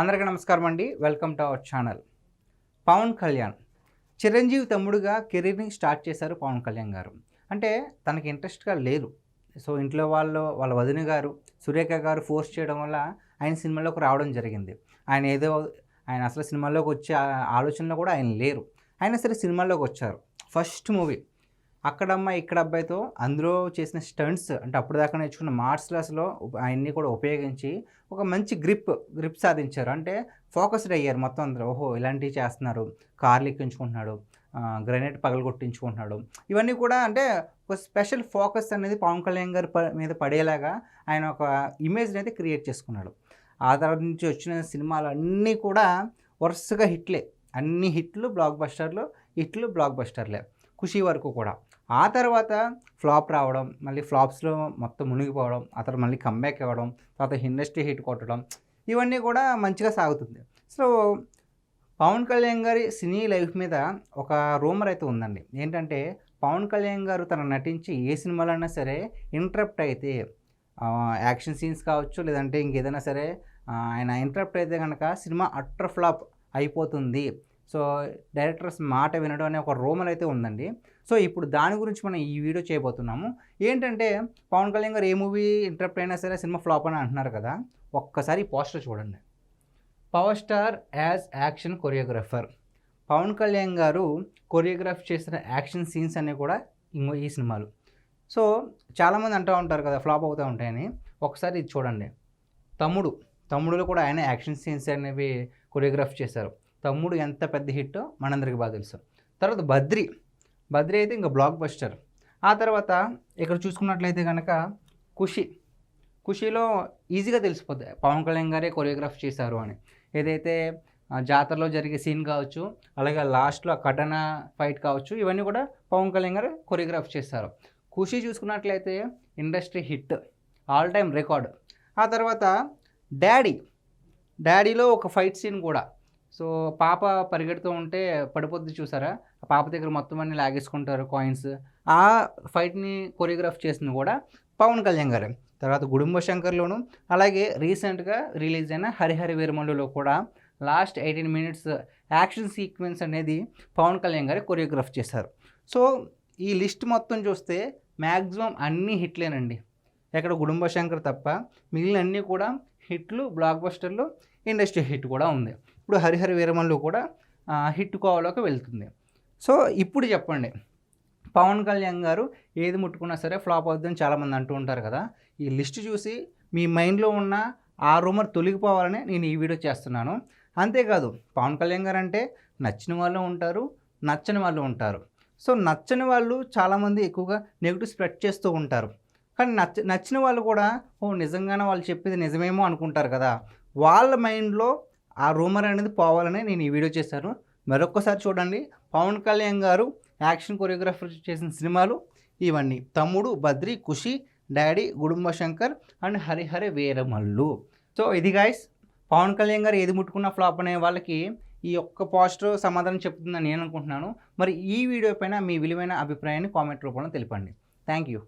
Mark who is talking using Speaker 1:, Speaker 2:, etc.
Speaker 1: అందరికీ నమస్కారం అండి. Welcome to our channel. Pawan Kalyan Chiranjeevi తమ్ముడుగా కెరీర్ని స్టార్ట్ చేశారు పవన్ కళ్యాణ్ గారు. అంటే తనకి ఇంట్రెస్ట్గా లేరు. సో ఇంట్లో వాళ్ళ వదిన గారు సురేఖ గారు ఫోర్స్ చేయడం వల్ల ఆయన సినిమాలోకి రావడం జరిగింది. ఆయన అసలు సినిమాల్లోకి వచ్చే ఆలోచనలో కూడా ఆయన లేరు. అయినా సరే సినిమాల్లోకి వచ్చారు. ఫస్ట్ మూవీ అక్కడమ్మ ఇక్కడ అబ్బాయితో అందులో చేసిన స్టంట్స్ అంటే అప్పటిదాకా నేర్చుకున్న మార్షల్ క్లాస్లో అవన్నీ కూడా ఉపయోగించి ఒక మంచి గ్రిప్ సాధించారు. అంటే ఫోకస్డ్ అయ్యారు మొత్తం అందరూ. ఓహో, ఇలాంటివి చేస్తున్నారు, కార్లు ఎక్కించుకుంటున్నాడు, గ్రెనేడ్ పగలగొట్టించుకుంటున్నాడు. ఇవన్నీ కూడా అంటే ఒక స్పెషల్ ఫోకస్ అనేది పవన్ కళ్యాణ్ గారి మీద పడేలాగా ఆయన ఒక ఇమేజ్ని అయితే క్రియేట్ చేసుకున్నాడు. ఆ తర్వాత నుంచి వచ్చిన సినిమాలు అన్నీ కూడా వరుసగా హిట్లే. అన్ని హిట్లు బ్లాక్ బస్టర్లే. ఖుషి వరకు కూడా. ఆ తర్వాత ఫ్లాప్ రావడం, మళ్ళీ ఫ్లాప్స్లో మొత్తం మునిగిపోవడం, ఆ తర్వాత మళ్ళీ కంబ్యాక్ ఇవ్వడం, తర్వాత ఇండస్ట్రీ హిట్ కొట్టడం, ఇవన్నీ కూడా మంచిగా సాగుతుంది. సో పవన్ కళ్యాణ్ గారి సినీ లైఫ్ మీద ఒక రూమర్ అయితే ఉందండి. ఏంటంటే పవన్ కళ్యాణ్ గారు తను నటించి ఏ సినిమాలో అయినా సరే ఇంటరప్ట్ అయితే యాక్షన్ సీన్స్ కావచ్చు, లేదంటే ఇంకేదైనా సరే ఆయన ఇంటరప్ట్ అయితే కనుక సినిమా అట్టర్ ఫ్లాప్ అయిపోతుంది. సో డైరెక్టర్స్ మాట వినడం అనే ఒక రూమర్ అయితే ఉందండి. సో ఇప్పుడు దాని గురించి మనం ఈ వీడియో చేయబోతున్నాము. ఏంటంటే పవన్ కళ్యాణ్ గారు ఏ మూవీ ఇంటరప్ట్ అయినా సరే సినిమా ఫ్లాప్ అని అంటున్నారు కదా. ఒక్కసారి పోస్టర్ చూడండి. Power star as action choreographer. Pawan Kalyan గారు కొరియోగ్రాఫ్ చేసిన యాక్షన్ సీన్స్ అన్నీ కూడా ఈ సినిమాలు. సో చాలామంది అంటూ ఉంటారు కదా ఫ్లాప్ అవుతూ ఉంటాయని. ఒకసారి ఇది చూడండి. తమ్ముడులో కూడా ఆయన యాక్షన్ సీన్స్ అనేవి కొరియోగ్రాఫ్ చేశారు. తమ్ముడు ఎంత పెద్ద హిట్టో మనందరికీ బాగా తెలుసు. తర్వాత బద్రి అయితే ఇంకా బ్లాక్ బస్టర్. ఆ తర్వాత ఇక్కడ చూసుకున్నట్లయితే కనుక ఖుషీలో ఈజీగా తెలిసిపోద్ది పవన్ కళ్యాణ్ గారే కొరియోగ్రాఫ్ చేశారు అని. ఏదైతే జాతరలో జరిగే సీన్ కావచ్చు, అలాగే లాస్ట్లో కటన ఫైట్ కావచ్చు, ఇవన్నీ కూడా పవన్ కళ్యాణ్ గారు కొరియోగ్రాఫ్ చేశారు. ఖుషి చూసుకున్నట్లయితే industry hit, all time record. ఆ తర్వాత డాడీలో ఒక ఫైట్ సీన్ కూడా. సో పాప పరిగెడుతూ ఉంటే పడిపోద్ది చూసారా, ఆ పాప దగ్గర మొత్తం అన్ని లాగేసుకుంటారు కాయిన్స్. ఆ ఫైట్ని కొరియోగ్రాఫ్ చేసింది కూడా పవన్ కళ్యాణ్ గారే. తర్వాత గుడుంబ శంకర్లోను, అలాగే రీసెంట్గా రిలీజ్ అయిన హరిహర వీరమల్లులో కూడా లాస్ట్ 18 minutes యాక్షన్ సీక్వెన్స్ అనేది పవన్ కళ్యాణ్ గారే కొరియోగ్రాఫ్ చేశారు. సో ఈ లిస్ట్ మొత్తం చూస్తే మ్యాక్సిమం అన్నీ హిట్లేనండి. ఎక్కడ గుడుంబ శంకర్ తప్ప మిగిలిన అన్నీ కూడా హిట్లు, బ్లాక్ బస్టర్లు, ఇండస్ట్రీ హిట్ కూడా ఉంది. ఇప్పుడు హరిహర వీరమల్లు కూడా హిట్ కోవలోకి వెళ్తుంది. సో ఇప్పుడు చెప్పండి, పవన్ కళ్యాణ్ గారు ఏది ముట్టుకున్నా సరే ఫ్లాప్ అవుతుందని చాలామంది అంటూ ఉంటారు కదా. ఈ లిస్ట్ చూసి మీ మైండ్లో ఉన్న ఆ రూమర్ తొలగిపోవాలని నేను ఈ వీడియో చేస్తున్నాను. అంతేకాదు పవన్ కళ్యాణ్ గారు అంటే నచ్చిన వాళ్ళు ఉంటారు, నచ్చని వాళ్ళు ఉంటారు. సో నచ్చని వాళ్ళు చాలామంది ఎక్కువగా నెగిటివ్ స్ప్రెడ్ చేస్తూ ఉంటారు. కానీ నచ్చిన వాళ్ళు కూడా నిజంగానే వాళ్ళు చెప్పేది నిజమేమో అనుకుంటారు కదా. వాళ్ళ మైండ్లో ఆ రూమర్ అనేది పోవాలని నేను ఈ వీడియో చేశాను. మరొక్కసారి చూడండి, పవన్ కళ్యాణ్ గారు యాక్షన్ కొరియోగ్రాఫర్ చేసిన సినిమాలు ఇవన్నీ: తమ్ముడు, బద్రి, ఖుషి, డాడీ, గుడుంబ శంకర్ అండ్ హరిహర వీరమల్లు. సో ఇది గైస్, పవన్ కళ్యాణ్ గారు ఏది ముట్టుకున్న ఫ్లాప్ అనే వాళ్ళకి ఈ ఒక్క పాజిటివ్ సమాధానం చెప్తుందని నేను అనుకుంటున్నాను. మరి ఈ వీడియో పైన మీ విలువైన అభిప్రాయాన్ని కామెంట్ రూపంలో తెలపండి. Thank you.